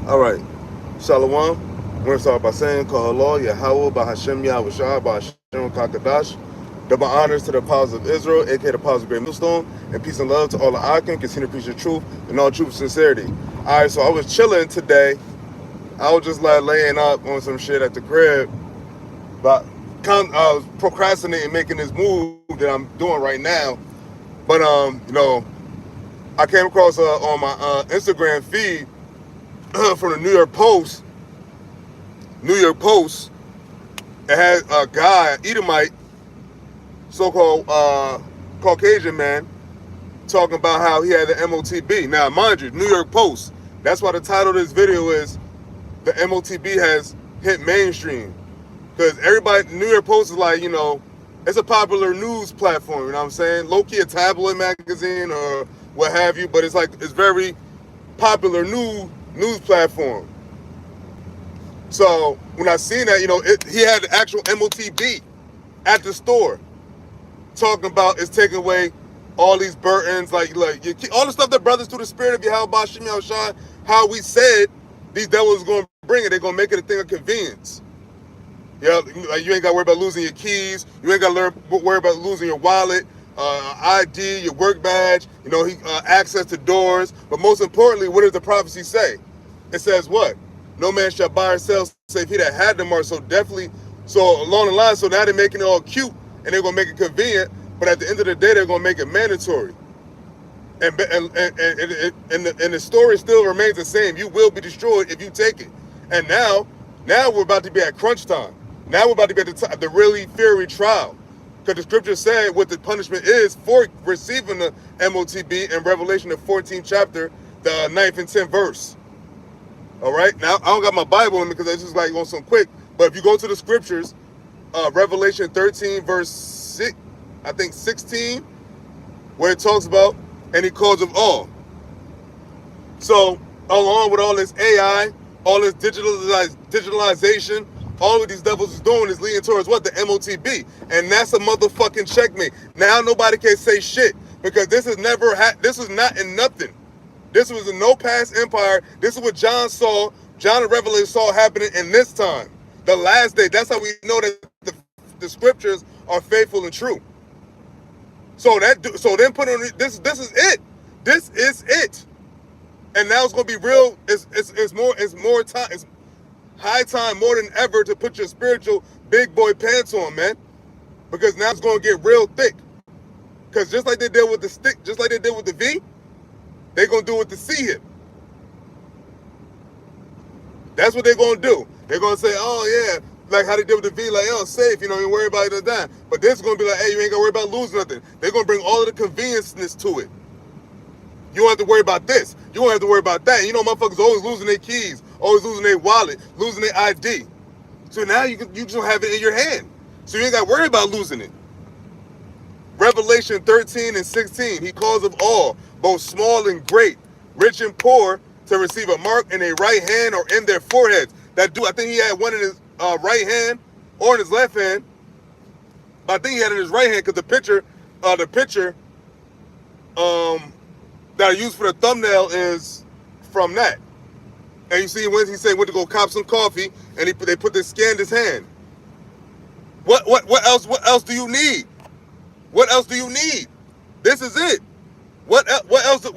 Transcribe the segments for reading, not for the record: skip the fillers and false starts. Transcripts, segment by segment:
All right. Shalom. We're going to start by saying, Call Allah, YAHAWAH, BAHASHAM, YAHAWASHI, BAHASHAM, Kakadash. Double honors to the apostles of Israel, aka the apostles of Great Millstone, and peace and love to all the Akim, continue to preach the truth and all truth and sincerity. All right, so I was chilling today. I was just like laying up on some shit at the crib, but I was procrastinating making this move that I'm doing right now. But I came across on my Instagram feed from the New York Post. New York Post. It had a guy, Edomite, so-called Caucasian man, talking about how he had the Motb. Now, mind you, New York Post. That's why the title of this video is "The Motb Has Hit Mainstream." Because everybody, New York Post is like, it's a popular news platform. You know what I'm saying? Low-key a tabloid magazine or what have you, but it's very popular news platform. So when I seen that, he had the actual Motb at the store talking about is taking away all these burdens, like all the stuff that brothers through the spirit of YAHAWASHI, how we said these devils going to bring it. They're going to make it a thing of convenience. Yeah, like you ain't got to worry about losing your keys. You ain't got to worry about losing your wallet, ID, your work badge. Access to doors. But most importantly, what does the prophecy say? It says what? No man shall buy or sell save he that had the mark. So definitely, so along the line. So now they're making it all cute and they're gonna make it convenient. But at the end of the day, they're gonna make it mandatory. And the story still remains the same. You will be destroyed if you take it. And now we're about to be at crunch time. Now we're about to be at the really fiery trial. Because the scripture said what the punishment is for receiving the Motb in Revelation, the 14th chapter, the 9th and 10th verse. All right? Now, I don't got my Bible in me because I just like on some quick. But if you go to the scriptures, Revelation 13, verse 6, I think 16, where it talks about, and he calls of all. So, along with all this AI, all this digitalization, all of these devils is doing is leading towards what? The Motb. And that's a motherfucking checkmate. Now nobody can say shit because this is this was not in nothing. This was a no past empire. This is what John the Revelator saw happening in this time. The last day. That's how we know that the scriptures are faithful and true. So then put on this is it. This is it. And now it's gonna be real. It's more time. It's high time more than ever to put your spiritual big boy pants on, man. Because now it's gonna get real thick. Because just like they did with the stick, just like they did with the V, they're gonna do with the C hip. That's what they're gonna do. They're gonna say, oh yeah, like how they did with the V, like, oh, safe, you worry about it or that. But this is gonna be like, hey, you ain't gonna worry about losing nothing. They're gonna bring all of the convenienceness to it. You don't have to worry about this. You don't have to worry about that. Motherfuckers always losing their keys, always losing their wallet, losing their ID. So now you just have it in your hand. So you ain't got to worry about losing it. Revelation 13 and 16, he calls of all, both small and great, rich and poor, to receive a mark in their right hand or in their foreheads. I think he had one in his right hand or in his left hand. But I think he had it in his right hand because the picture that I used for the thumbnail is from that. And you see when he said went to go cop some coffee and they scanned his hand. What else do you need? What else do you need? This is it. What else?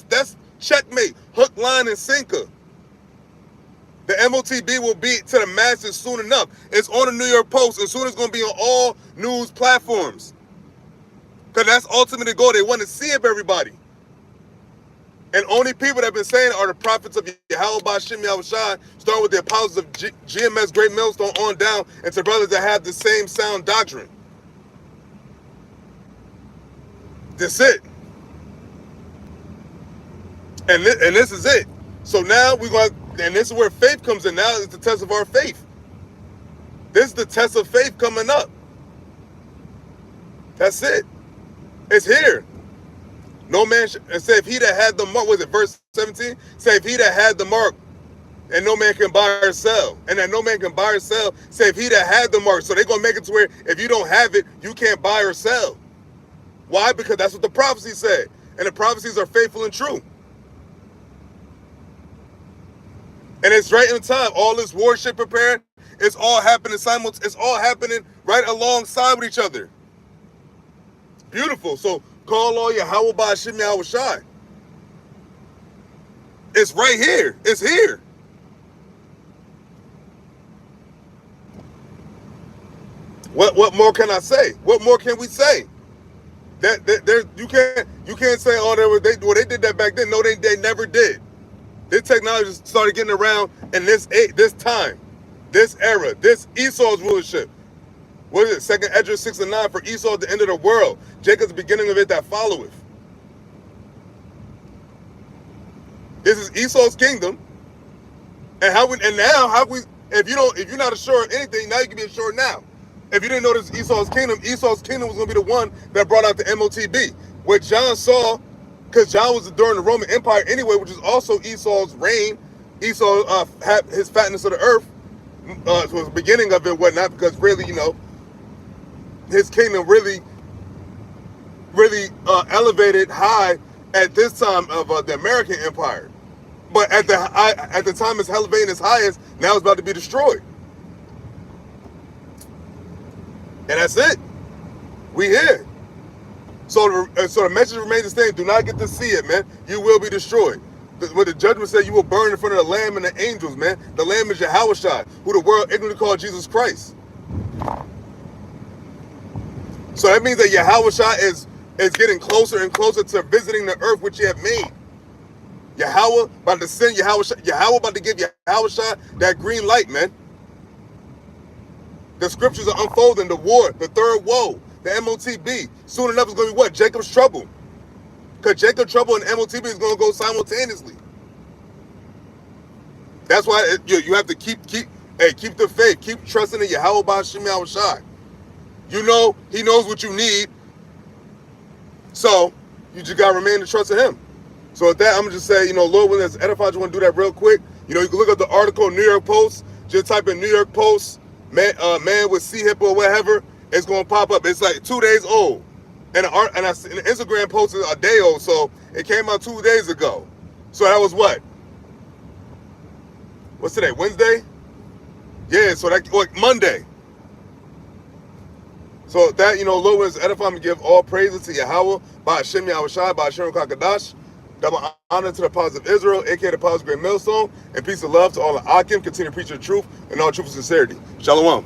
That's checkmate. Hook, line, and sinker. The Motb will be to the masses soon enough. It's on the New York Post, and soon it's going to be on all news platforms. Because that's ultimately the goal. They want to see it, everybody. And only people that have been saying it are the prophets of YAHAWASHI, starting with the apostles of GMS Great Millstone on down, and to brothers that have the same sound doctrine. That's it. And this is it. So now and this is where faith comes in. Now it's the test of our faith. This is the test of faith coming up. That's it. It's here. No man say if he that had the mark, was it verse 17? Say if he that had the mark, and no man can buy or sell. And that no man can buy or sell, say if he that had the mark. So they're going to make it to where if you don't have it, you can't buy or sell. Why? Because that's what the prophecy said. And the prophecies are faithful and true. And it's right in time. All this warship preparing, it's all happening simultaneously. It's all happening right alongside with each other. Beautiful. So call all Yahawah BAHASHAM YAHAWASHI. It's right here. It's here. What more can I say? What more can we say? That you can't say they did that back then. No, they never did. This technology started getting around in this time, this era, this Esau's rulership. What is it? Second Esdras 6 and 9, for Esau at the end of the world. Jacob's the beginning of it that followeth. This is Esau's kingdom. And if you're not assured of anything, now you can be assured now. If you didn't know this is Esau's kingdom was going to be the one that brought out the Motb. What John saw, because John was during the Roman Empire anyway, which is also Esau's reign. Esau had his fatness of the earth. Was the beginning of it, whatnot, because really, his kingdom really elevated high at this time of the American Empire. But at the time it's elevating its highest, now it's about to be destroyed. And that's it. We here. So the message remains the same. Do not get to see it, man. You will be destroyed. What the judgment said, you will burn in front of the Lamb and the angels, man. The Lamb is Yahawashi, who the world ignorantly called Jesus Christ. So that means that Yahawashi is getting closer and closer to visiting the earth which he have made. Yahawah about to send Yahawah about to give Yahawashi that green light, man. The scriptures are unfolding. The war, the third woe, the Motb. Soon enough, it's going to be what? Jacob's trouble. Because Jacob's trouble and Motb is going to go simultaneously. That's why you have to keep the faith. Keep trusting in Yahawah BAHASHAM YAHAWASHI. He knows what you need. So you just got to remain to trust in him. So with that, I'm going to just say, Lord, when there's edified, I just want to do that real quick. You can look at the article, New York Post. Just type in New York Post. Man with C-hip or whatever, it's gonna pop up. It's like 2 days old, and an Instagram post is a day old, so it came out 2 days ago. So that was what's today? Wednesday? Yeah. So that Monday. So that Lord, when it's edifying, to give all praises to Yahawah BAHASHAM YAHAWASHI BAHASHAM Kakadash. Double honor to the apostles of Israel, aka the apostles of Great Millstone, and peace and love to all the Akim. Continue to preach the truth and all truth and sincerity. Shalom.